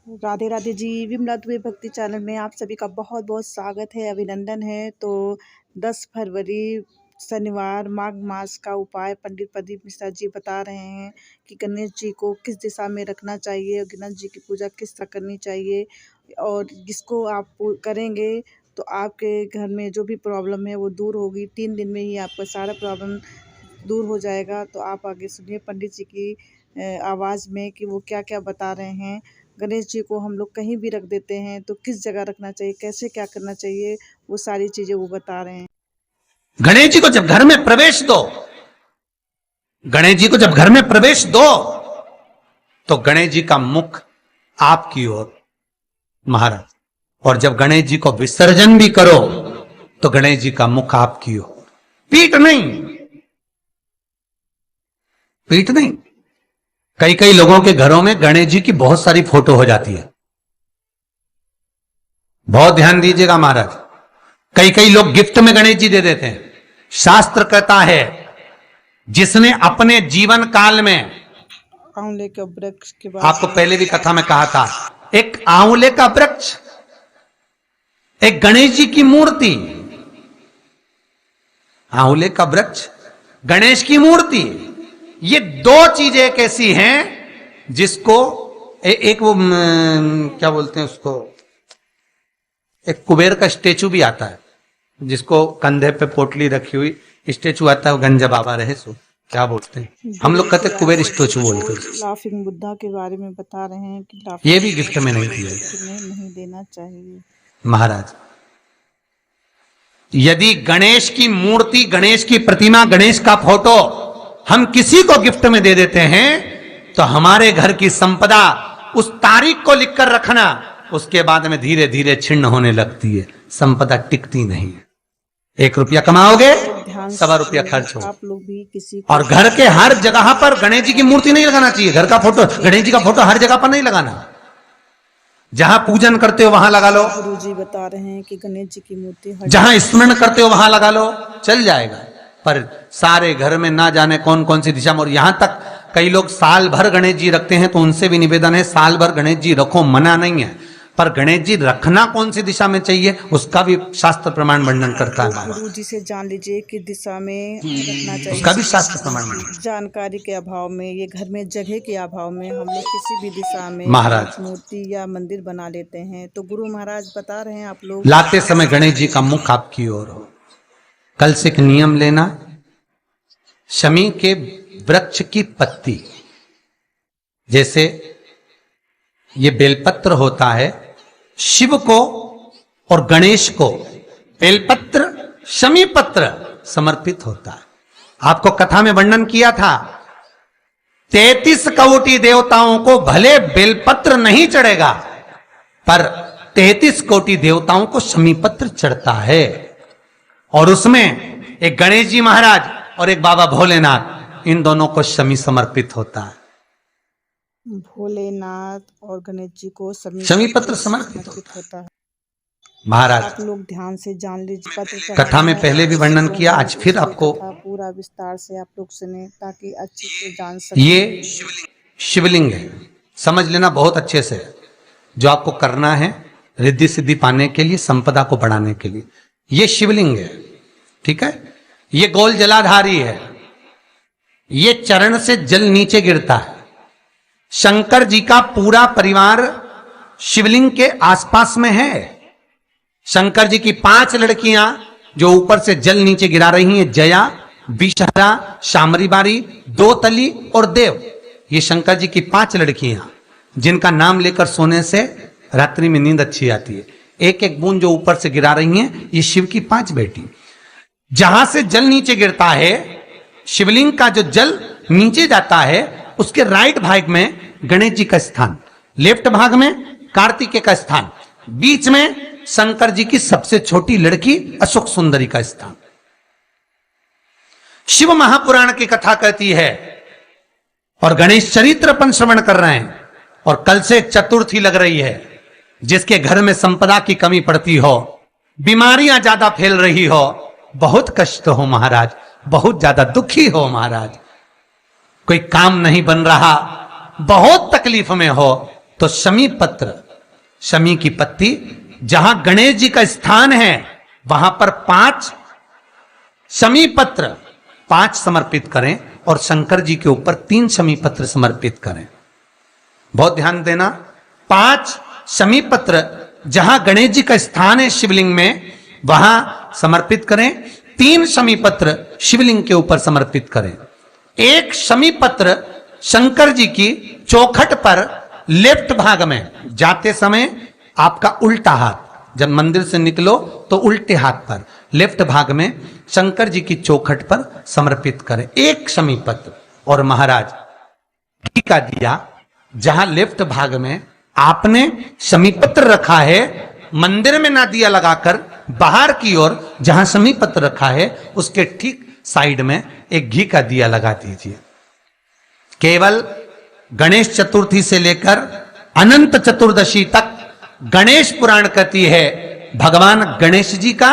राधे राधे जी। विमला दुबे भक्ति चैनल में आप सभी का बहुत बहुत स्वागत है, अभिनंदन है। तो 10 फरवरी शनिवार माघ मास का उपाय पंडित प्रदीप मिश्रा जी बता रहे हैं कि गणेश जी को किस दिशा में रखना चाहिए और गणेश जी की पूजा किस तरह करनी चाहिए, और जिसको आप करेंगे तो आपके घर में जो भी प्रॉब्लम है वो दूर होगी। 3 दिन में ही आपका सारा प्रॉब्लम दूर हो जाएगा। तो आप आगे सुनिए पंडित जी की आवाज़ में कि वो क्या क्या बता रहे हैं। गणेश जी को हम लोग कहीं भी रख देते हैं तो किस जगह रखना चाहिए, कैसे क्या करना चाहिए, वो सारी चीजें वो बता रहे हैं। गणेश जी को जब घर में प्रवेश दो, गणेश जी को जब घर में प्रवेश दो तो गणेश जी का मुख आपकी ओर महाराज, और जब गणेश जी को विसर्जन भी करो तो गणेश जी का मुख आपकी ओर, पीठ नहीं, पीठ नहीं। कई कई लोगों के घरों में गणेश जी की बहुत सारी फोटो हो जाती है, बहुत ध्यान दीजिएगा महाराज। कई कई लोग गिफ्ट में गणेश जी दे देते हैं। शास्त्र कहता है जिसने अपने जीवन काल में, आंवले के वृक्ष के बाद आपको पहले भी कथा में कहा था, एक आंवले का वृक्ष, एक गणेश जी की मूर्ति, आंवले का वृक्ष, गणेश की मूर्ति, ये दो चीजें एक ऐसी हैं जिसको एक वो क्या बोलते हैं उसको, एक कुबेर का स्टेचू भी आता है जिसको कंधे पे पोटली रखी हुई स्टेचू आता है, वो गंजा बाबा रहे सो क्या बोलते हैं, हम लोग कहते हैं कुबेर स्टेचू बोलते हैं। लाफिंग बुद्धा के बारे में बता रहे हैं कि ये भी गिफ्ट में नहीं दिया, नहीं देना चाहिए महाराज। यदि गणेश की मूर्ति, गणेश की प्रतिमा, गणेश का फोटो हम किसी को गिफ्ट में दे देते हैं तो हमारे घर की संपदा उस तारीख को लिखकर रखना, उसके बाद में धीरे धीरे छिन्न होने लगती है, संपदा टिकती नहीं है। 1 रुपया कमाओगे, 1.25 रुपया खर्च हो। आप लोग भी किसी और घर के हर जगह पर गणेश जी की मूर्ति नहीं लगाना चाहिए, घर का फोटो, गणेश जी का फोटो हर जगह पर नहीं लगाना। जहां पूजन करते हो वहां लगा लो, गुरु जी बता रहे हैं कि गणेश जी की मूर्ति जहां स्मरण करते हो वहां लगा लो, चल जाएगा। पर सारे घर में ना जाने कौन कौन सी दिशा में, और यहां तक कई लोग साल भर गणेश जी रखते हैं, तो उनसे भी निवेदन है साल भर गणेश जी रखो, मना नहीं है, पर गणेश जी रखना कौन सी दिशा में चाहिए उसका भी शास्त्र प्रमाण वर्णन करता है। गुरु जी से जान लीजिए कि दिशा में रखना चाहिए, उसका भी शास्त्र प्रमाण वर्णन। जानकारी के अभाव में, ये घर में जगह के अभाव में हम लोग किसी भी दिशा में महाराज मूर्ति या मंदिर बना लेते हैं। तो गुरु महाराज बता रहे हैं आप लोग लाते समय गणेश जी का मुख आपकी ओर हो। कल से एक नियम लेना, शमी के वृक्ष की पत्ती, जैसे ये बेलपत्र होता है, शिव को और गणेश को बेलपत्र, शमी पत्र समर्पित होता है। आपको कथा में वर्णन किया था 33 कोटि देवताओं को भले बेलपत्र नहीं चढ़ेगा, पर 33 कोटि देवताओं को शमी पत्र चढ़ता है, और उसमें एक गणेश जी महाराज और एक बाबा भोलेनाथ, इन दोनों को शमी समर्पित होता है। भोलेनाथ और गणेश जी को शमी पत्र समर्पित होता है। महाराज आप लोग ध्यान से जान लीजिए, पत्र कथा में पहले भी वर्णन किया, आज फिर आपको पूरा विस्तार से आप लोग सुने ताकि अच्छे से जान सके। ये शिवलिंग है, समझ लेना बहुत अच्छे से। जो आपको करना है रिद्धि सिद्धि पाने के लिए, संपदा को बढ़ाने के लिए, ये शिवलिंग है, ठीक है। ये गोल जलाधारी है, ये चरण से जल नीचे गिरता है। शंकर जी का पूरा परिवार शिवलिंग के आसपास में है। शंकर जी की 5 लड़कियां जो ऊपर से जल नीचे गिरा रही हैं, जया, विषहरा, शामरी बारी, दोतली और देव, ये शंकर जी की 5 लड़कियां जिनका नाम लेकर सोने से रात्रि में नींद अच्छी आती है। एक एक बूंद जो ऊपर से गिरा रही हैं, ये शिव की 5 बेटी। जहां से जल नीचे गिरता है, शिवलिंग का जो जल नीचे जाता है, उसके राइट भाग में गणेश जी का स्थान, लेफ्ट भाग में कार्तिकेय का स्थान, बीच में शंकर जी की सबसे छोटी लड़की अशोक सुंदरी का स्थान। शिव महापुराण की कथा कहती है, और गणेश चरित्र अपन श्रवण कर रहे हैं, और कल से चतुर्थी लग रही है। जिसके घर में संपदा की कमी पड़ती हो, बीमारियां ज्यादा फैल रही हो, बहुत कष्ट हो महाराज, बहुत ज्यादा दुखी हो महाराज, कोई काम नहीं बन रहा, बहुत तकलीफ में हो, तो शमी पत्र, शमी की पत्ती, जहां गणेश जी का स्थान है वहां पर 5 शमी पत्र 5 समर्पित करें और शंकर जी के ऊपर 3 शमी पत्र समर्पित करें। बहुत ध्यान देना, 5 शमी पत्र जहां गणेश जी का स्थान है शिवलिंग में वहां समर्पित करें, 3 शमी पत्र शिवलिंग के ऊपर समर्पित करें। 1 शमी पत्र शंकर जी की चौखट पर लेफ्ट भाग में, जाते समय आपका उल्टा हाथ, जब मंदिर से निकलो तो उल्टे हाथ पर लेफ्ट भाग में शंकर जी की चौखट पर समर्पित करें 1 शमी पत्र। और महाराज घी का दिया जहां लेफ्ट भाग में आपने शमी पत्र रखा है, मंदिर में ना दिया लगाकर बाहर की ओर जहां शमी पत्र रखा है उसके ठीक साइड में एक घी का दिया लगा दीजिए। केवल गणेश चतुर्थी से लेकर अनंत चतुर्दशी तक गणेश पुराण कहती है भगवान गणेश जी का,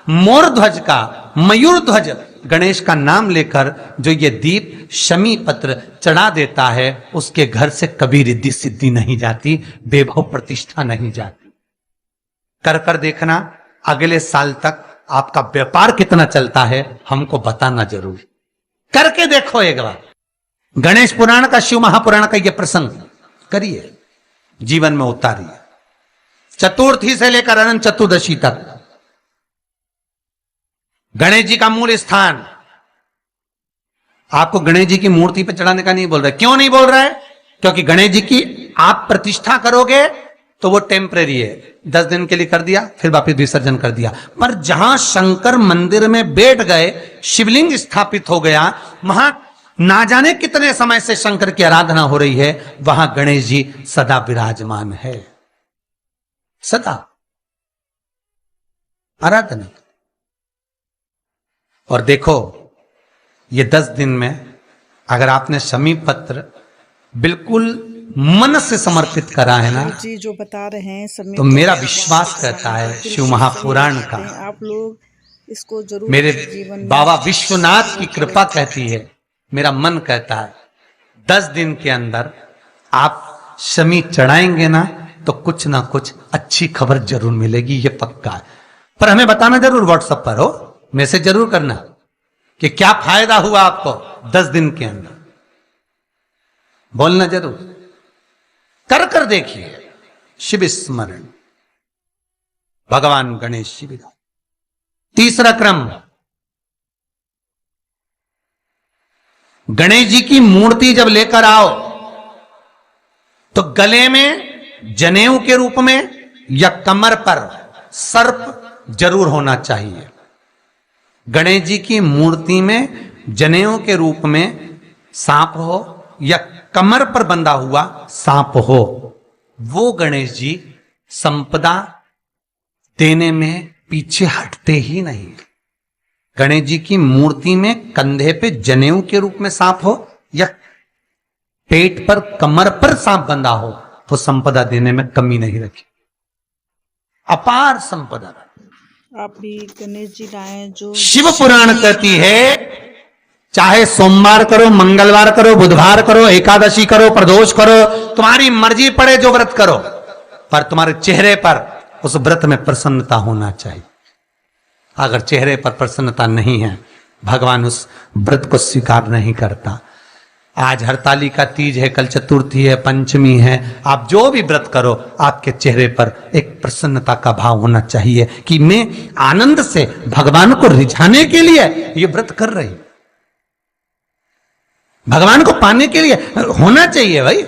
मोर ध्वज का, मयूर ध्वज गणेश का नाम लेकर जो ये दीप शमी पत्र चढ़ा देता है उसके घर से कभी रिद्धि सिद्धि नहीं जाती, वैभव प्रतिष्ठा नहीं जाती। कर देखना अगले साल तक आपका व्यापार कितना चलता है हमको बताना जरूर, करके देखो एक बार। गणेश पुराण का, शिव महापुराण का यह प्रसंग करिए, जीवन में उतारिए, चतुर्थी से लेकर अनंत चतुर्दशी तक। गणेश जी का मूल स्थान, आपको गणेश जी की मूर्ति पर चढ़ाने का नहीं बोल रहा है। क्यों नहीं बोल रहा है? क्योंकि गणेश जी की आप प्रतिष्ठा करोगे तो वो टेम्परेरी है, 10 दिन के लिए कर दिया फिर वापस विसर्जन कर दिया। पर जहां शंकर मंदिर में बैठ गए, शिवलिंग स्थापित हो गया, वहां ना जाने कितने समय से शंकर की आराधना हो रही है, वहां गणेश जी सदा विराजमान है, सदा आराधना। और देखो ये 10 दिन में अगर आपने शमी पत्र बिल्कुल मन से समर्पित करा है ना जी, जो बता रहे हैं तो मेरा विश्वास कहता है शिव महापुराण का, आप लोग इसको जरूर मेरे जीवन बाबा विश्वनाथ की कृपा कहती है, मेरा मन कहता है 10 दिन के अंदर आप शमी चढ़ाएंगे ना तो कुछ ना कुछ अच्छी खबर जरूर मिलेगी, ये पक्का है। पर हमें बताना जरूर, व्हाट्सएप पर हो, मैसेज जरूर करना कि क्या फायदा हुआ आपको 10 दिन के अंदर, बोलना जरूर, कर देखिए। शिव स्मरण, भगवान गणेश शिव। तीसरा क्रम, गणेश जी की मूर्ति जब लेकर आओ तो गले में जनेऊ के रूप में या कमर पर सर्प जरूर होना चाहिए। गणेश जी की मूर्ति में जनेऊ के रूप में सांप हो या कमर पर बंधा हुआ सांप हो, वो गणेश जी संपदा देने में पीछे हटते ही नहीं। गणेश जी की मूर्ति में कंधे पे जनेऊ के रूप में सांप हो या पेट पर, कमर पर सांप बंधा हो, वो संपदा देने में कमी नहीं रखी, अपार संपदा। आप भी गणेश जी लाए जो शिव पुराण कहती है चाहे सोमवार करो, मंगलवार करो, बुधवार करो, एकादशी करो, प्रदोष करो, तुम्हारी मर्जी पड़े जो व्रत करो, पर तुम्हारे चेहरे पर उस व्रत में प्रसन्नता होना चाहिए। अगर चेहरे पर प्रसन्नता नहीं है, भगवान उस व्रत को स्वीकार नहीं करता। आज हरताली का तीज है, कल चतुर्थी है, पंचमी है, आप जो भी व्रत करो आपके चेहरे पर एक प्रसन्नता का भाव होना चाहिए कि मैं आनंद से भगवान को रिझाने के लिए ये व्रत कर रही, भगवान को पाने के लिए होना चाहिए भाई।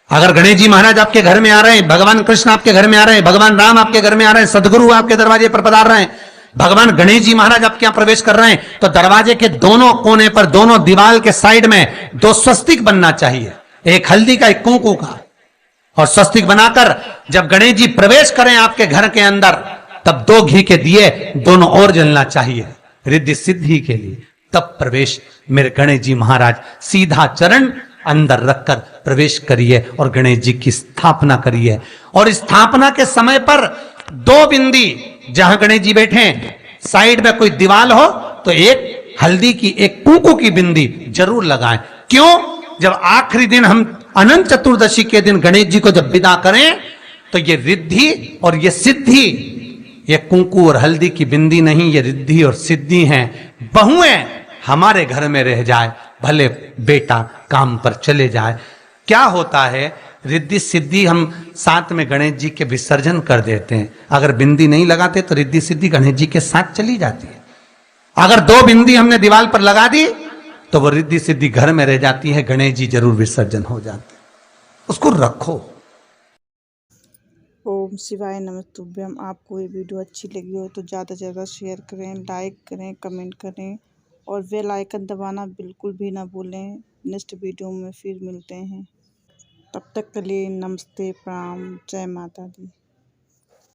अगर गणेश जी महाराज आपके घर में आ रहे हैं, भगवान कृष्ण आपके घर में आ रहे हैं, भगवान राम आपके घर में आ रहे हैं, सदगुरु आपके दरवाजे पर पधार रहे हैं, भगवान गणेश जी महाराज आपके यहां प्रवेश कर रहे हैं, तो दरवाजे के दोनों कोने पर, दोनों दीवार के साइड में 2 स्वस्तिक बनना चाहिए, एक हल्दी का, एक कुंकू का। और स्वस्तिक बनाकर जब गणेश जी प्रवेश करें आपके घर के अंदर, तब 2 घी के दिए दोनों ओर जलना चाहिए रिद्धि सिद्धि के लिए। तब प्रवेश मेरे गणेश जी महाराज, सीधा चरण अंदर रखकर प्रवेश करिए और गणेश जी की स्थापना करिए। और स्थापना के समय पर 2 बिंदी, जहां गणेश जी बैठे साइड में कोई दीवार हो तो एक हल्दी की, एक कुंकू की बिंदी जरूर लगाएं। क्यों? जब आखिरी दिन हम अनंत चतुर्दशी के दिन गणेश जी को जब विदा करें तो ये रिद्धि और ये सिद्धि, ये कुंकू और हल्दी की बिंदी नहीं, ये रिद्धि और सिद्धि हैं। बहुएं हमारे घर में रह जाए, भले बेटा काम पर चले जाए। क्या होता है, रिद्धि सिद्धि हम साथ में गणेश जी के विसर्जन कर देते हैं। अगर बिंदी नहीं लगाते तो रिद्धि सिद्धि गणेश जी के साथ चली जाती है। अगर 2 बिंदी हमने दीवार पर लगा दी तो वो रिद्धि सिद्धि घर में रह जाती है, गणेश जी जरूर विसर्जन हो जाते हैं। उसको रखो। ओम शिवाय नमस्तुभ्यम। आपको ये वीडियो अच्छी लगी हो तो ज़्यादा से ज़्यादा शेयर करें, लाइक करें, कमेंट करें और बेल आइकन दबाना बिल्कुल भी ना भूलें। नेक्स्ट वीडियो में फिर मिलते हैं। तब तक के लिए नमस्ते, प्रणाम, जय माता दी।